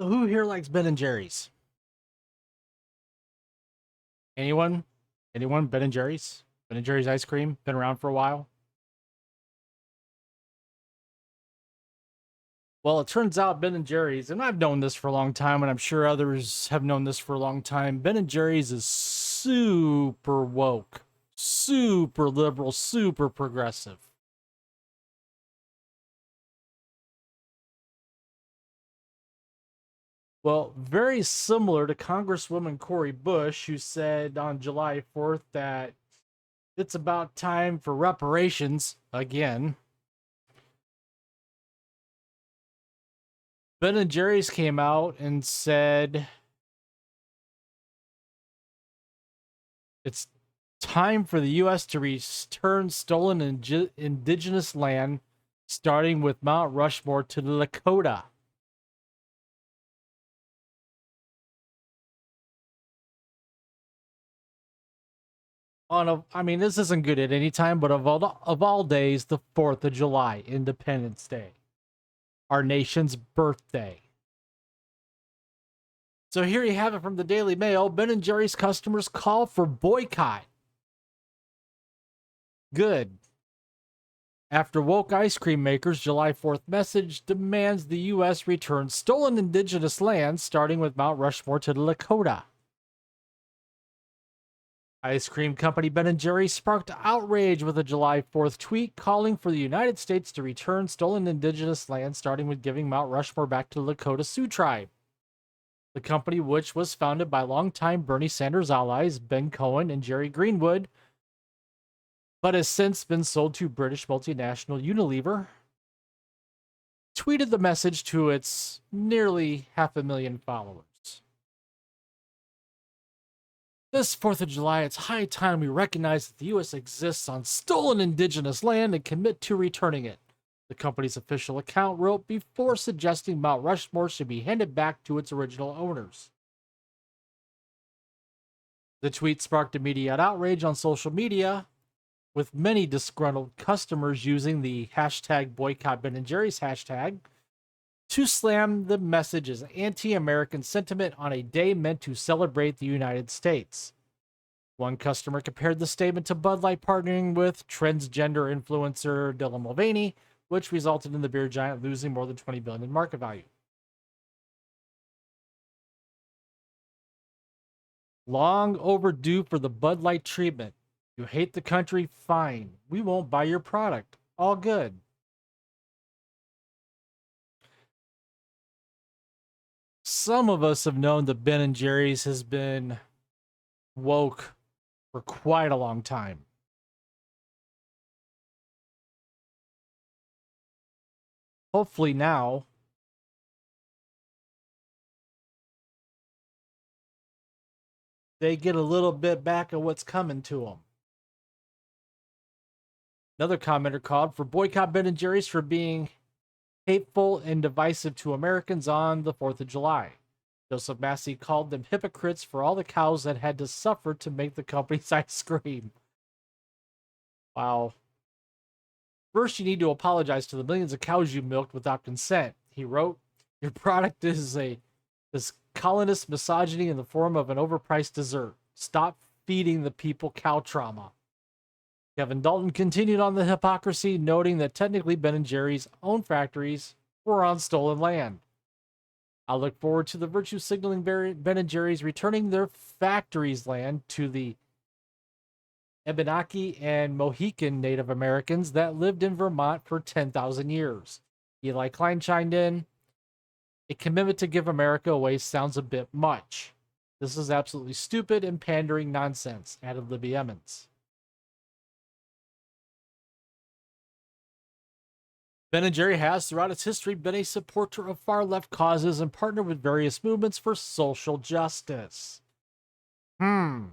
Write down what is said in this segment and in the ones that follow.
So who here likes Ben and Jerry's? Anyone? Anyone? Ben and Jerry's? Ben and Jerry's ice cream? Been around for a while? Well, it turns out Ben and Jerry's, and I've known this for a long time, and I'm sure others have known this for a long time. Ben and Jerry's is super woke, super liberal, super progressive. Well, very similar to Congresswoman Cori Bush, who said on July 4th that it's about time for reparations again. Ben and Jerry's came out and said it's time for the U.S. to return stolen indigenous land, starting with Mount Rushmore to the Lakota. I mean, this isn't good at any time, but of all days, the 4th of July, Independence Day, our nation's birthday. So here you have it from the Daily Mail. Ben and Jerry's customers call for boycott. Good. After woke ice cream makers' July 4th message demands the U.S. return stolen indigenous lands, starting with Mount Rushmore to the Lakota. Ice cream company Ben & Jerry's sparked outrage with a July 4th tweet calling for the United States to return stolen indigenous land, starting with giving Mount Rushmore back to the Lakota Sioux tribe. The company, which was founded by longtime Bernie Sanders allies Ben Cohen and Jerry Greenwood, but has since been sold to British multinational Unilever, tweeted the message to its nearly 500,000 followers. This 4th of July, it's high time we recognize that the U.S. exists on stolen indigenous land and commit to returning it, the company's official account wrote before suggesting Mount Rushmore should be handed back to its original owners. The tweet sparked immediate outrage on social media, with many disgruntled customers using the hashtag Boycott Ben and Jerry's hashtag to slam the message as anti-American sentiment on a day meant to celebrate the United States. One customer compared the statement to Bud Light partnering with transgender influencer Dylan Mulvaney, which resulted in the beer giant losing more than $20 billion in market value. Long overdue for the Bud Light treatment. You hate the country? Fine. We won't buy your product. All good. Some of us have known that Ben and Jerry's has been woke for quite a long time. Hopefully now they get a little bit back of what's coming to them. Another commenter called for boycott Ben and Jerry's for being hateful and divisive to Americans on the 4th of July. Joseph Massey called them hypocrites for all the cows that had to suffer to make the company's ice cream. Wow. First, you need to apologize to the millions of cows you milked without consent, he wrote. Your product is this colonist misogyny in the form of an overpriced dessert. Stop feeding the people cow trauma. Kevin Dalton continued on the hypocrisy, noting that technically Ben and Jerry's own factories were on stolen land. I look forward to the virtue signaling Ben and Jerry's returning their factories' land to the Abenaki and Mohican Native Americans that lived in Vermont for 10,000 years. Eli Klein chimed in, a commitment to give America away sounds a bit much. This is absolutely stupid and pandering nonsense, added Libby Emmons. Ben & Jerry has, throughout its history, been a supporter of far-left causes and partnered with various movements for social justice. The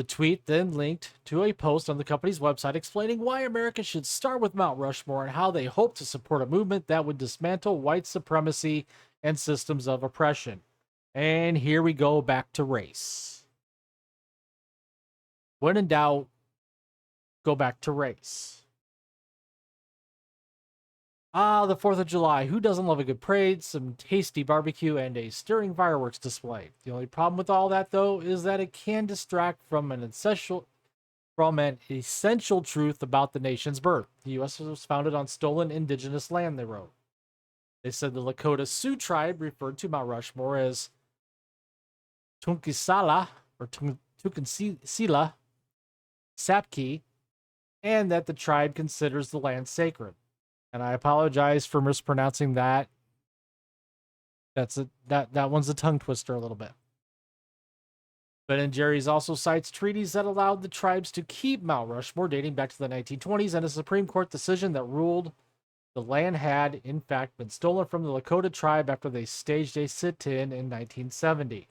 tweet then linked to a post on the company's website explaining why America should start with Mount Rushmore and how they hope to support a movement that would dismantle white supremacy and systems of oppression. And here we go back to race. When in doubt, go back to race. The 4th of July. Who doesn't love a good parade, some tasty barbecue, and a stirring fireworks display? The only problem with all that, though, is that it can distract from an essential truth about the nation's birth. The U.S. was founded on stolen indigenous land, they wrote. They said the Lakota Sioux tribe referred to Mount Rushmore as Tunkisala or Tunkisila Sapki, and that the tribe considers the land sacred. And I apologize for mispronouncing that. That one's a tongue twister a little bit. BenandJerrys also cites treaties that allowed the tribes to keep Mount Rushmore dating back to the 1920s and a Supreme Court decision that ruled the land had, in fact, been stolen from the Lakota tribe after they staged a sit-in 1970.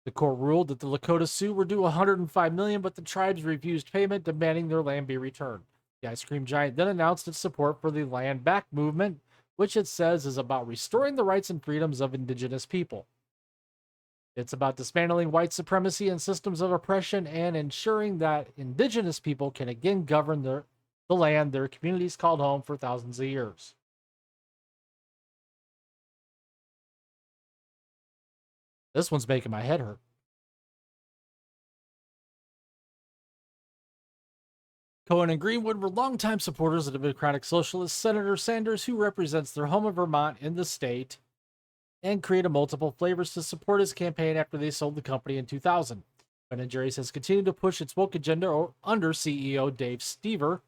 The court ruled that the Lakota Sioux were due $105 million, but the tribes refused payment, demanding their land be returned. The ice cream giant then announced its support for the Land Back movement, which it says is about restoring the rights and freedoms of indigenous people. It's about dismantling white supremacy and systems of oppression and ensuring that indigenous people can again govern the land their communities called home for thousands of years. This one's making my head hurt. Cohen and Greenwood were longtime supporters of Democratic Socialist Senator Sanders, who represents their home of Vermont in the state, and created multiple flavors to support his campaign after they sold the company in 2000. BenandJerrys has continued to push its woke agenda under CEO Dave Stever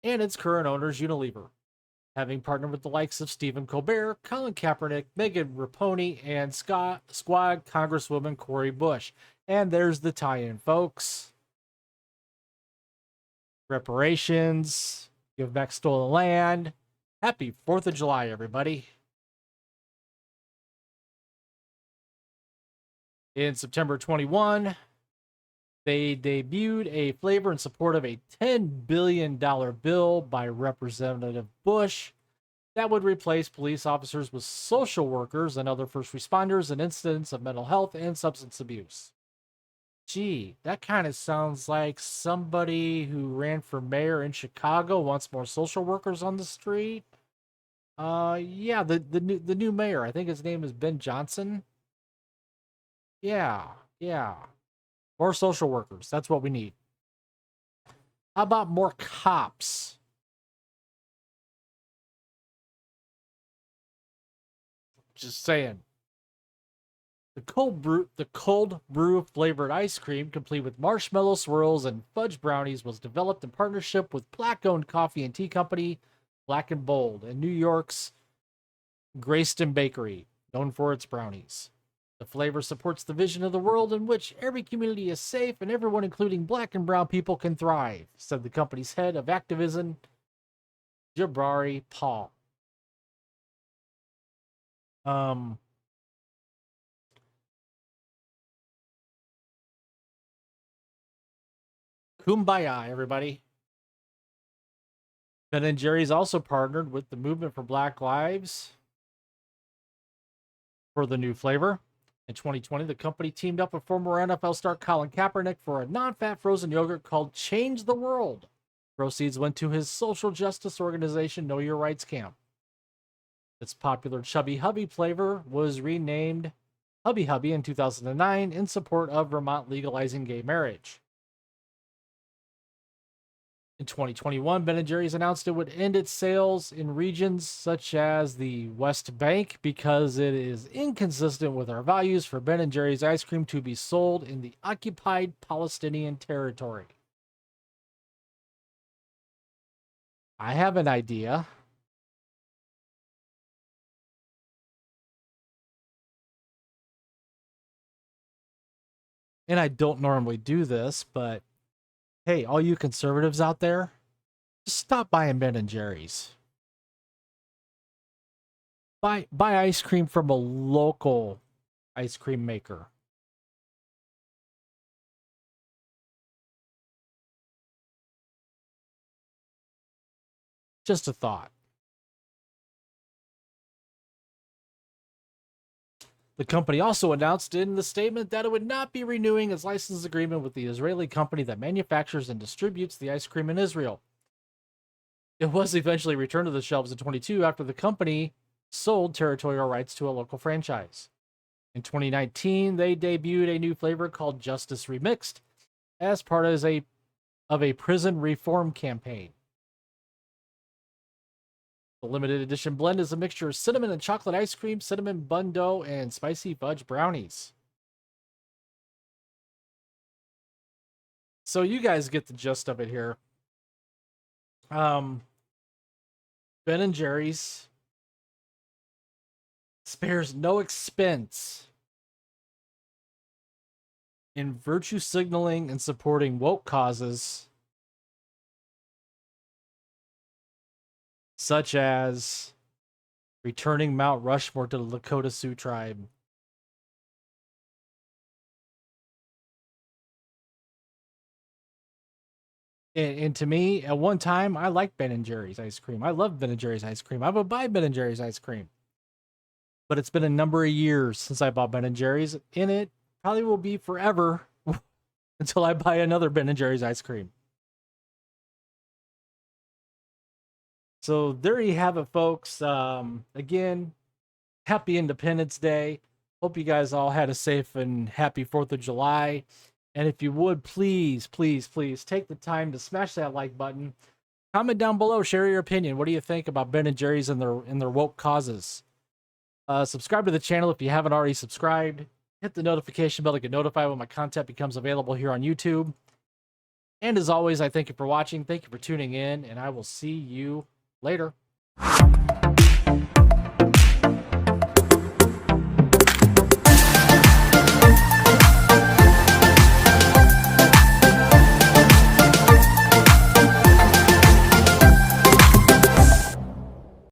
and its current owners Unilever, having partnered with the likes of Stephen Colbert, Colin Kaepernick, Megan Rapinoe, and Squad Congresswoman Cori Bush. And there's the tie-in, folks. Reparations, give back stolen land. Happy 4th of July, everybody. In September 21, they debuted a flavor in support of a $10 billion bill by Representative Bush that would replace police officers with social workers and other first responders in incidents of mental health and substance abuse. Gee, that kind of sounds like somebody who ran for mayor in Chicago wants more social workers on the street. Yeah, the new mayor. I think his name is Ben Johnson. Yeah. More social workers. That's what we need. How about more cops? Just saying. The cold brew flavored ice cream, complete with marshmallow swirls and fudge brownies, was developed in partnership with Black-owned coffee and tea company Black and Bold and New York's Greyston Bakery, known for its brownies. The flavor supports the vision of the world in which every community is safe and everyone, including black and brown people, can thrive, said the company's head of activism, Jabari Paul. Kumbaya, everybody. BenandJerrys also partnered with the Movement for Black Lives for the new flavor. In 2020, the company teamed up with former NFL star Colin Kaepernick for a non-fat frozen yogurt called Change the World. Proceeds went to his social justice organization, Know Your Rights Camp. Its popular Chubby Hubby flavor was renamed Hubby Hubby in 2009 in support of Vermont legalizing gay marriage. In 2021, BenandJerrys announced it would end its sales in regions such as the West Bank because it is inconsistent with our values for BenandJerrys ice cream to be sold in the occupied Palestinian territory. I have an idea. And I don't normally do this, but hey, all you conservatives out there, just stop buying BenandJerrys. Buy ice cream from a local ice cream maker. Just a thought. The company also announced in the statement that it would not be renewing its license agreement with the Israeli company that manufactures and distributes the ice cream in Israel. It was eventually returned to the shelves in 2022 after the company sold territorial rights to a local franchise. In 2019, they debuted a new flavor called Justice Remixed as part of a prison reform campaign. The limited edition blend is a mixture of cinnamon and chocolate ice cream, cinnamon bun dough, and spicy fudge brownies. So you guys get the gist of it here. BenandJerrys spares no expense in virtue signaling and supporting woke causes such as returning Mount Rushmore to the Lakota Sioux tribe. And to me, at one time, I liked BenandJerrys ice cream. I love BenandJerrys ice cream. I would buy BenandJerrys ice cream. But it's been a number of years since I bought BenandJerrys, and it probably will be forever until I buy another BenandJerrys ice cream. So there you have it, folks. Again, happy Independence Day. Hope you guys all had a safe and happy 4th of July. And if you would, please, please, please take the time to smash that like button. Comment down below. Share your opinion. What do you think about BenandJerrys and their woke causes? Subscribe to the channel if you haven't already subscribed. Hit the notification bell to get notified when my content becomes available here on YouTube. And as always, I thank you for watching. Thank you for tuning in, and I will see you later.